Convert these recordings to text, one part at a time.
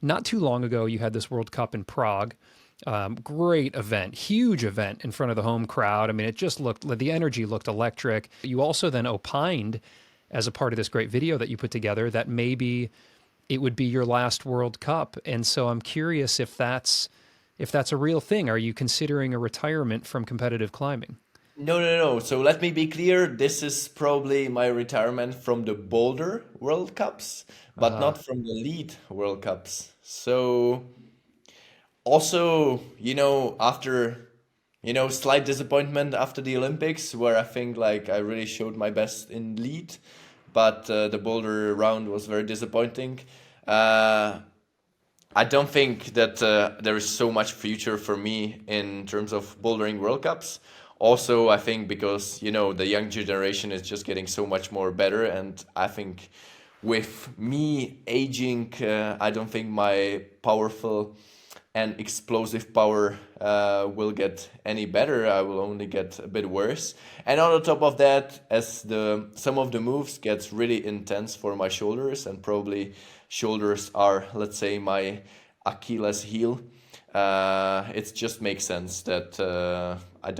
not too long ago, you had this World Cup in Prague. Great event, huge event in front of the home crowd. I mean, it just looked, the energy looked electric. You also then opined as a part of this great video that you put together that maybe it would be your last World Cup. And so I'm curious if that's a real thing. Are you considering a retirement from competitive climbing? No, no, no. So let me be clear. This is probably my retirement from the Boulder World Cups, but Uh, not from the Lead World Cups. So also, after, slight disappointment after the Olympics, where I think like I really showed my best in Lead, but the Boulder round was very disappointing. Uh, I don't think that there is so much future for me in terms of bouldering World Cups. Also, I think because the young generation is just getting so much more better, and I think with me aging, I don't think my powerful and explosive power will get any better. I will only get a bit worse. And on the top of that, as the some of the moves gets really intense for my shoulders, and probably shoulders are, let's say, my Achilles heel. It just makes sense that I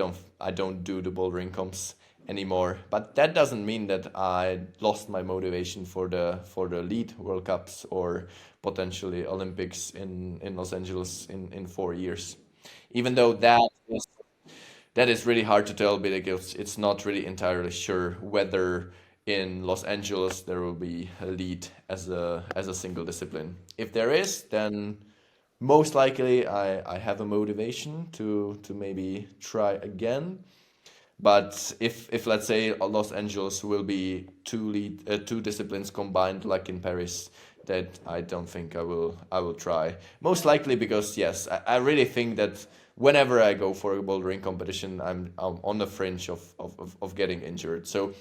don't do the bouldering comps anymore. But that doesn't mean that I lost my motivation for the lead World Cups or potentially Olympics in Los Angeles in 4 years. Even though that is really hard to tell because it's not really entirely sure whether in Los Angeles there will be a lead as a single discipline. If there is, then most likely I have a motivation to maybe try again. But if let's say Los Angeles will be two disciplines combined like in Paris, that I don't think I will try. Most likely because yes, I really think that whenever I go for a bouldering competition, I'm on the fringe of getting injured. So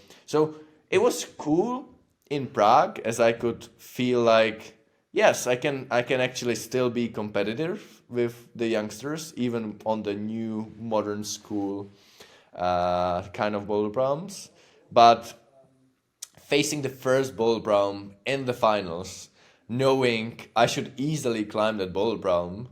it was cool in Prague as I could feel like yes, I can actually still be competitive with the youngsters even on the new modern school kind of boulder problems. But facing the first boulder problem in the finals, knowing I should easily climb that boulder problem,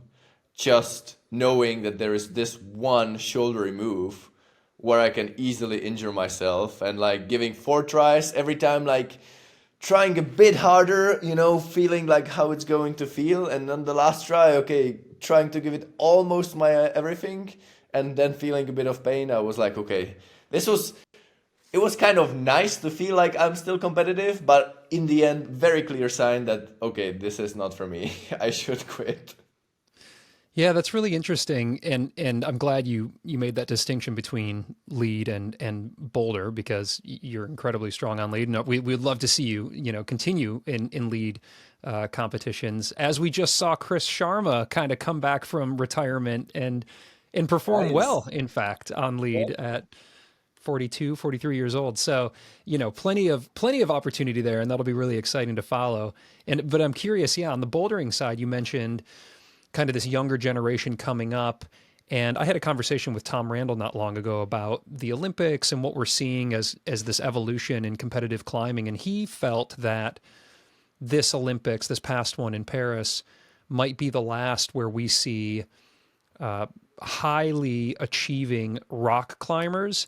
just knowing that there is this one shouldery move where I can easily injure myself, and like giving 4 tries every time, like trying a bit harder, feeling like how it's going to feel, and then the last try, okay, trying to give it almost my everything, and then feeling a bit of pain. I was like, okay, this was it was kind of nice to feel like I'm still competitive, but in the end, very clear sign that okay, this is not for me. I should quit. Yeah, that's really interesting, and I'm glad you made that distinction between lead and boulder because you're incredibly strong on lead. And we'd love to see you continue in lead competitions, as we just saw Chris Sharma kind of come back from retirement and perform well, Nice. in fact, on lead at 42, 43 years old. So, plenty of opportunity there, and that'll be really exciting to follow. But I'm curious, yeah, on the bouldering side, you mentioned kind of this younger generation coming up. And I had a conversation with Tom Randall not long ago about the Olympics and what we're seeing as this evolution in competitive climbing. And he felt that this Olympics, this past one in Paris, might be the last where we see highly achieving rock climbers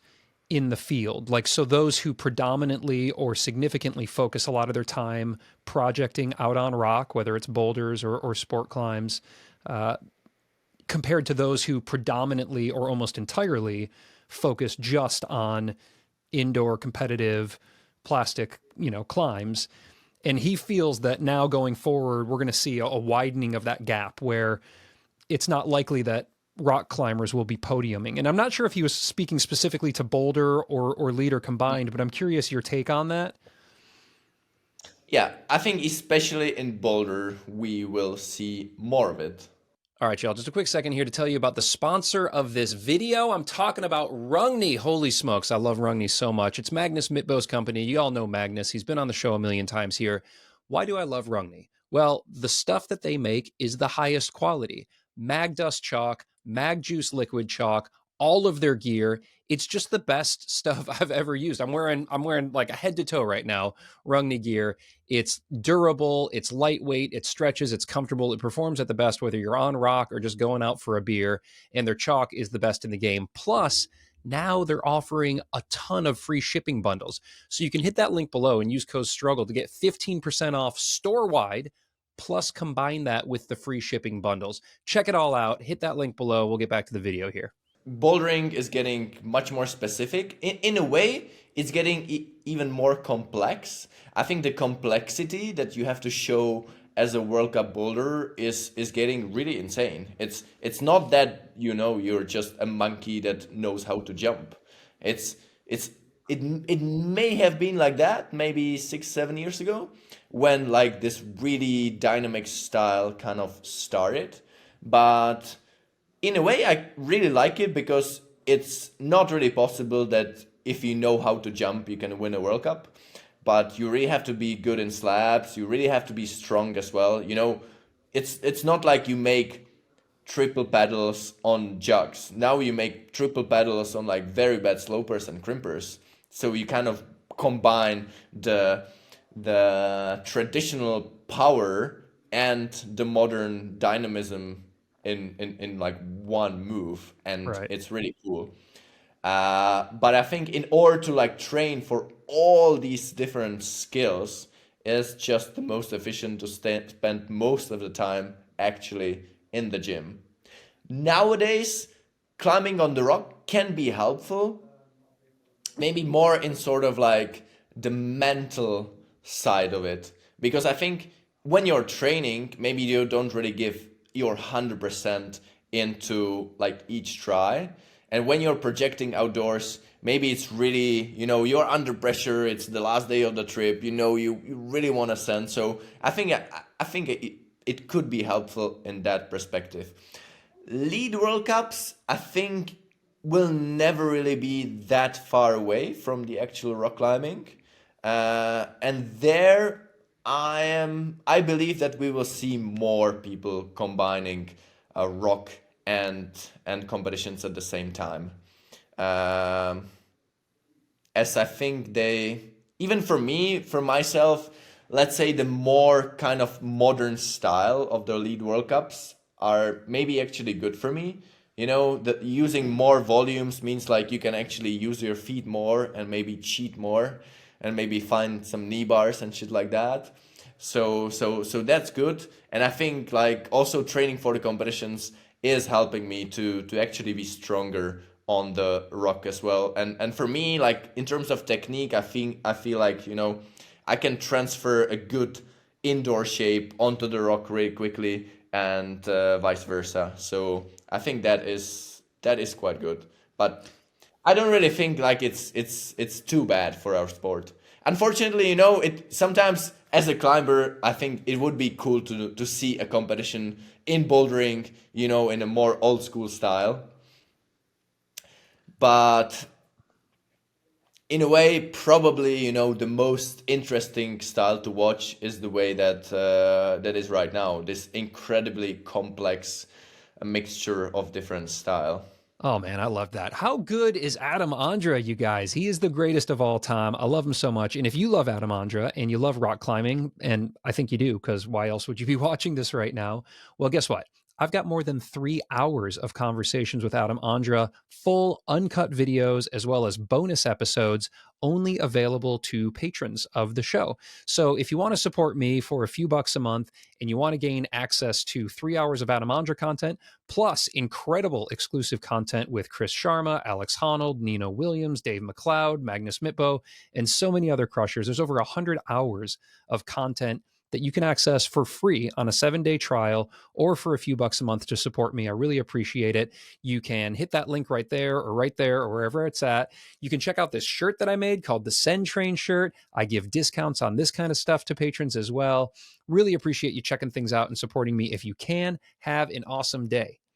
in the field. Like, so those who predominantly or significantly focus a lot of their time projecting out on rock, whether it's boulders or sport climbs, compared to those who predominantly or almost entirely focus just on indoor competitive plastic, climbs. And he feels that now going forward, we're going to see a widening of that gap where it's not likely that rock climbers will be podiuming. And I'm not sure if he was speaking specifically to boulder or leader combined, but I'm curious your take on that. Yeah, I think especially in Boulder, we will see more of it. All right, y'all, just a quick second here to tell you about the sponsor of this video. I'm talking about Rungni. Holy smokes, I love Rungni so much. It's Magnus Mitbo's company. You all know Magnus. He's been on the show a million times here. Why do I love Rungni? Well, the stuff that they make is the highest quality. Mag Dust chalk, Mag Juice liquid chalk, all of their gear. It's just the best stuff I've ever used. I'm wearing like a head to toe right now Rungni gear. It's durable, it's lightweight, it stretches, it's comfortable, it performs at the best whether you're on rock or just going out for a beer. And their chalk is the best in the game. Plus, now they're offering a ton of free shipping bundles. So you can hit that link below and use code STRUGGLE to get 15% off store wide, plus combine that with the free shipping bundles. Check it all out. Hit that link below. We'll get back to the video here. Bouldering is getting much more specific. In a way, it's getting even more complex. I think the complexity that you have to show as a World Cup boulder is getting really insane. It's not that you're just a monkey that knows how to jump. It's it's it may have been like that maybe 6 7 years ago when like this really dynamic style kind of started, but in a way, I really like it because it's not really possible that if you know how to jump, you can win a World Cup. But you really have to be good in slabs. You really have to be strong as well. It's not like you make triple paddles on jugs. Now you make triple paddles on like very bad slopers and crimpers. So you kind of combine the traditional power and the modern dynamism in like one move, and Right. it's really cool. But I think in order to like train for all these different skills, it's just the most efficient to spend most of the time actually in the gym. Nowadays, climbing on the rock can be helpful, maybe more in sort of like the mental side of it, because I think when you're training maybe you don't really give your 100% into like each try, and when you're projecting outdoors maybe it's really you're under pressure, it's the last day of the trip, you really want to send. So I think it could be helpful in that perspective. Lead World Cups, I think, will never really be that far away from the actual rock climbing. And there, I believe that we will see more people combining rock and competitions at the same time. Um, as I think even for me, for myself, let's say the more kind of modern style of the lead World Cups are maybe actually good for me. That using more volumes means like you can actually use your feet more and maybe cheat more and maybe find some knee bars and shit like that. So that's good. And I think like also training for the competitions is helping me to actually be stronger on the rock as well. And for me, like in terms of technique, I feel like I can transfer a good indoor shape onto the rock really quickly, and vice versa. So I think that is quite good. But I don't really think like it's too bad for our sport. Unfortunately, it sometimes as a climber, I think it would be cool to see a competition in bouldering, in a more old school style. But in a way, probably the most interesting style to watch is the way that is right now. This incredibly complex mixture of different style. Oh man, I love that. How good is Adam Ondra, you guys? He is the greatest of all time. I love him so much. And if you love Adam Ondra and you love rock climbing, and I think you do, because why else would you be watching this right now? Well, guess what? I've got more than 3 hours of conversations with Adam Ondra, full uncut videos, as well as bonus episodes only available to patrons of the show. So if you want to support me for a few bucks a month and you want to gain access to 3 hours of Adam Ondra content, plus incredible exclusive content with Chris Sharma, Alex Honnold, Nino Williams, Dave McLeod, Magnus Mitbo, and so many other crushers. There's over 100 hours of content that you can access for free on a 7-day trial or for a few bucks a month to support me. I really appreciate it. You can hit that link right there or wherever it's at. You can check out this shirt that I made called the Send Train shirt. I give discounts on this kind of stuff to patrons as well. Really appreciate you checking things out and supporting me. If you can, have an awesome day.